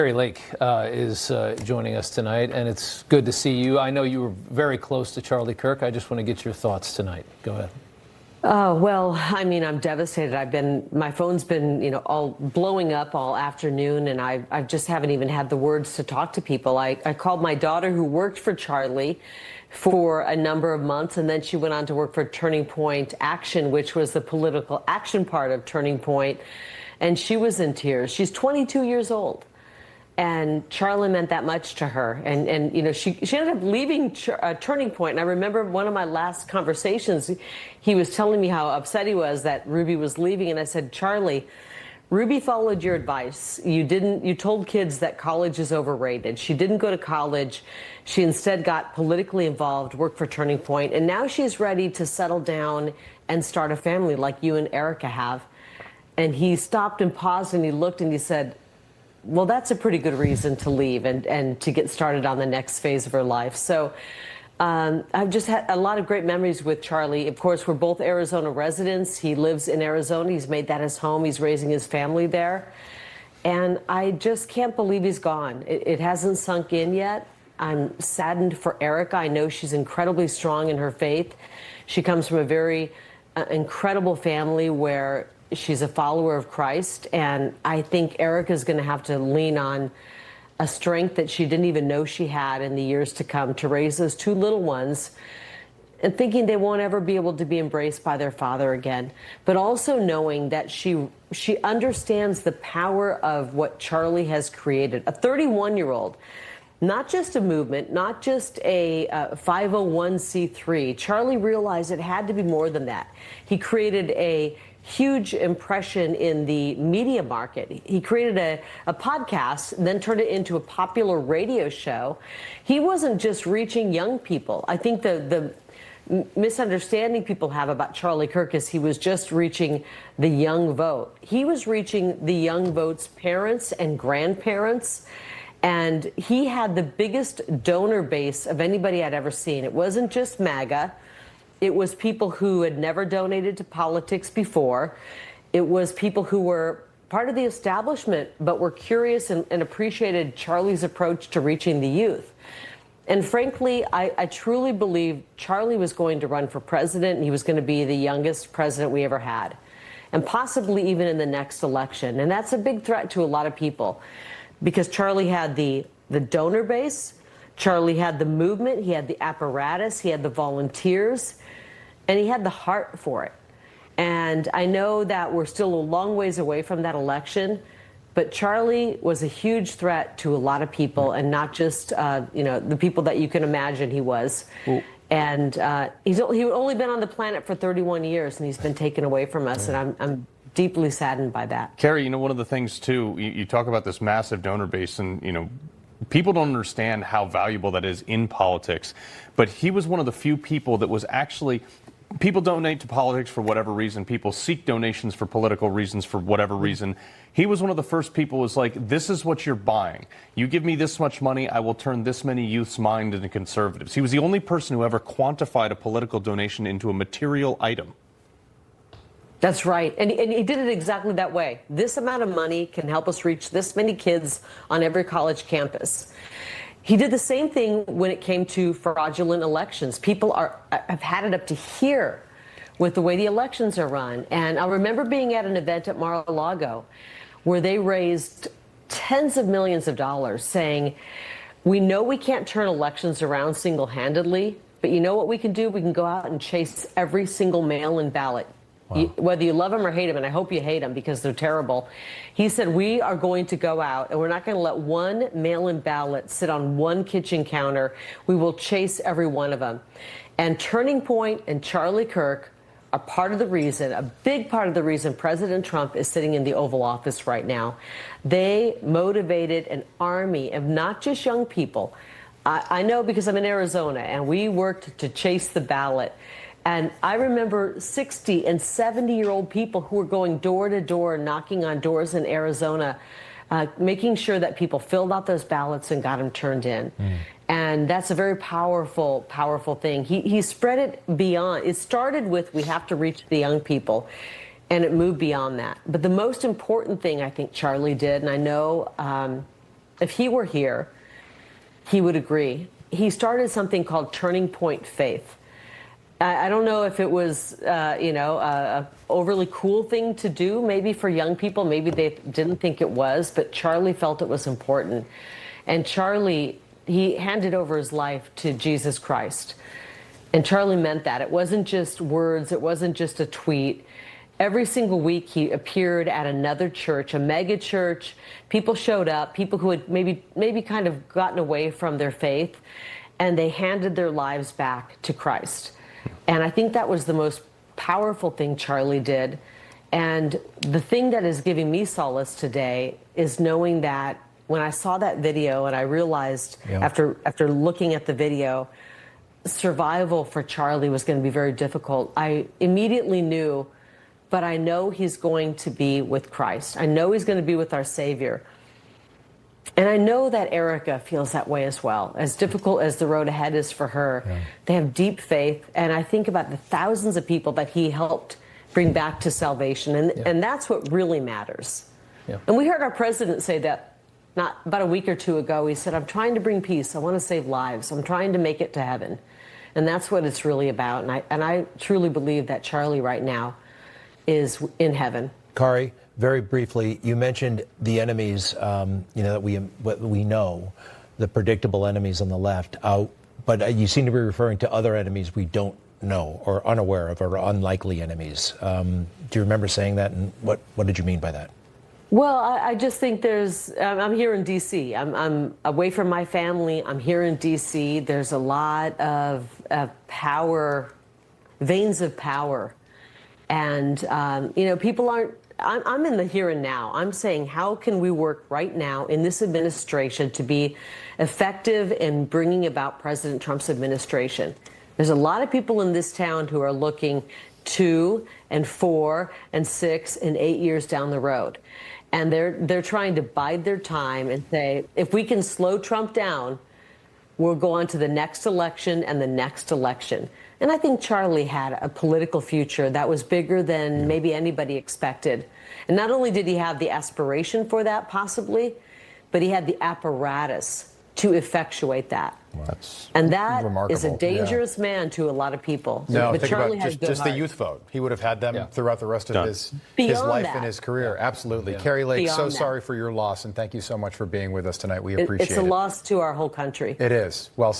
Carrie Lake is joining us tonight, and it's good to see you. I know you were very close to Charlie Kirk. I just want to get your thoughts tonight. Go ahead. Well, I mean, I'm devastated. My phone's been, all blowing up all afternoon, and I just haven't even had the words to talk to people. I called my daughter, who worked for Charlie for a number of months, and then she went on to work for Turning Point Action, which was the political action part of Turning Point, and she was in tears. She's 22 years old. And Charlie meant that much to her. And she ended up leaving Turning Point. And I remember one of my last conversations, he was telling me how upset he was that Ruby was leaving. And I said, Charlie, Ruby followed your advice. You told kids that college is overrated. She didn't go to college. She instead got politically involved, worked for Turning Point. And now she's ready to settle down and start a family like you and Erica have. And he stopped and paused and he looked and he said, well, that's a pretty good reason to leave and to get started on the next phase of her life. So I've just had a lot of great memories with Charlie. Of course, we're both Arizona residents. He lives in Arizona. He's made that his home. He's raising his family there. And I just can't believe he's gone. It hasn't sunk in yet. I'm saddened for Erica. I know she's incredibly strong in her faith. She comes from a very incredible family where she's a follower of Christ, and I think Erica's going to have to lean on a strength that she didn't even know she had in the years to come to raise those two little ones, and thinking they won't ever be able to be embraced by their father again, but also knowing that she understands the power of what Charlie has created. A 31-year-old, not just a movement, not just a 501c3. Charlie realized it had to be more than that. He created a huge impression in the media market. He created a podcast, then turned it into a popular radio show. He wasn't just reaching young people. I think the misunderstanding people have about Charlie Kirk is he was just reaching the young vote. He was reaching the young vote's parents and grandparents, and he had the biggest donor base of anybody I'd ever seen. It wasn't just MAGA. It was people who had never donated to politics before. It was people who were part of the establishment, but were curious and appreciated Charlie's approach to reaching the youth. And frankly, I truly believe Charlie was going to run for president, and he was going to be the youngest president we ever had, and possibly even in the next election. And that's a big threat to a lot of people, because Charlie had the donor base, Charlie had the movement, he had the apparatus, he had the volunteers, and he had the heart for it. And I know that we're still a long ways away from that election, but Charlie was a huge threat to a lot of people, and not just the people that you can imagine he was. Ooh. And he's only been on the planet for 31 years, and he's been taken away from us, and I'm deeply saddened by that. Carrie, one of the things, too, you talk about this massive donor base, and, people don't understand how valuable that is in politics. But he was one of the few people that was actually... People donate to politics for whatever reason. People seek donations for political reasons for whatever reason. He was one of the first people who was like, this is what you're buying. You give me this much money, I will turn this many youth's mind into conservatives. He was the only person who ever quantified a political donation into a material item. That's right. And he did it exactly that way. This amount of money can help us reach this many kids on every college campus. He did the same thing when it came to fraudulent elections. People have had it up to here with the way the elections are run. And I remember being at an event at Mar-a-Lago where they raised tens of millions of dollars saying, we know we can't turn elections around single-handedly, but you know what we can do? We can go out and chase every single mail-in ballot. Wow. Whether you love them or hate them, and I hope you hate them because they're terrible. He said, we are going to go out and we're not going to let one mail-in ballot sit on one kitchen counter. We will chase every one of them. And Turning Point and Charlie Kirk are part of the reason, a big part of the reason President Trump is sitting in the Oval Office right now. They motivated an army of not just young people. I know because I'm in Arizona and we worked to chase the ballot. And I remember 60 and 70-year-old people who were going door to door, knocking on doors in Arizona, making sure that people filled out those ballots and got them turned in. And that's a very powerful, powerful thing. He spread it beyond. It started with, we have to reach the young people, and it moved beyond that. But the most important thing I think Charlie did, and I know if he were here, he would agree. He started something called Turning Point Faith. I don't know if it was, a overly cool thing to do, maybe for young people. Maybe they didn't think it was, but Charlie felt it was important. And Charlie, he handed over his life to Jesus Christ. And Charlie meant that. It wasn't just words. It wasn't just a tweet. Every single week he appeared at another church, a mega church. People showed up, people who had maybe kind of gotten away from their faith, and they handed their lives back to Christ. And I think that was the most powerful thing Charlie did. And the thing that is giving me solace today is knowing that when I saw that video and I realized after looking at the video, survival for Charlie was going to be very difficult. I immediately knew, but I know he's going to be with Christ. I know he's going to be with our Savior. And I know that Erica feels that way as well. As difficult as the road ahead is for her, they have deep faith. And I think about the thousands of people that he helped bring back to salvation. And that's what really matters. Yeah. And we heard our president say that not about a week or two ago. He said, I'm trying to bring peace. I want to save lives. I'm trying to make it to heaven. And that's what it's really about. And I truly believe that Charlie right now is in heaven. Kari, very briefly, you mentioned the enemies, that we know, the predictable enemies on the left. But you seem to be referring to other enemies we don't know or unaware of, or unlikely enemies. Do you remember saying that? And what did you mean by that? Well, I just think I'm here in D.C. I'm away from my family. I'm here in D.C. There's a lot of power, veins of power. And, people aren't, I'm in the here and now. I'm saying, how can we work right now in this administration to be effective in bringing about President Trump's administration? There's a lot of people in this town who are looking 2 and 4 and 6 and 8 years down the road. And they're trying to bide their time and say, if we can slow Trump down, we'll go on to the next election and the next election. And I think Charlie had a political future that was bigger than maybe anybody expected. And not only did he have the aspiration for that, possibly, but he had the apparatus to effectuate that. And that is a dangerous man to a lot of people. No, but think Charlie about just the youth vote. He would have had them throughout the rest of his life and his career. Absolutely. Kari Lake, so sorry for your loss, and thank you so much for being with us tonight. We appreciate it. It's a loss to our whole country. It is. Well said.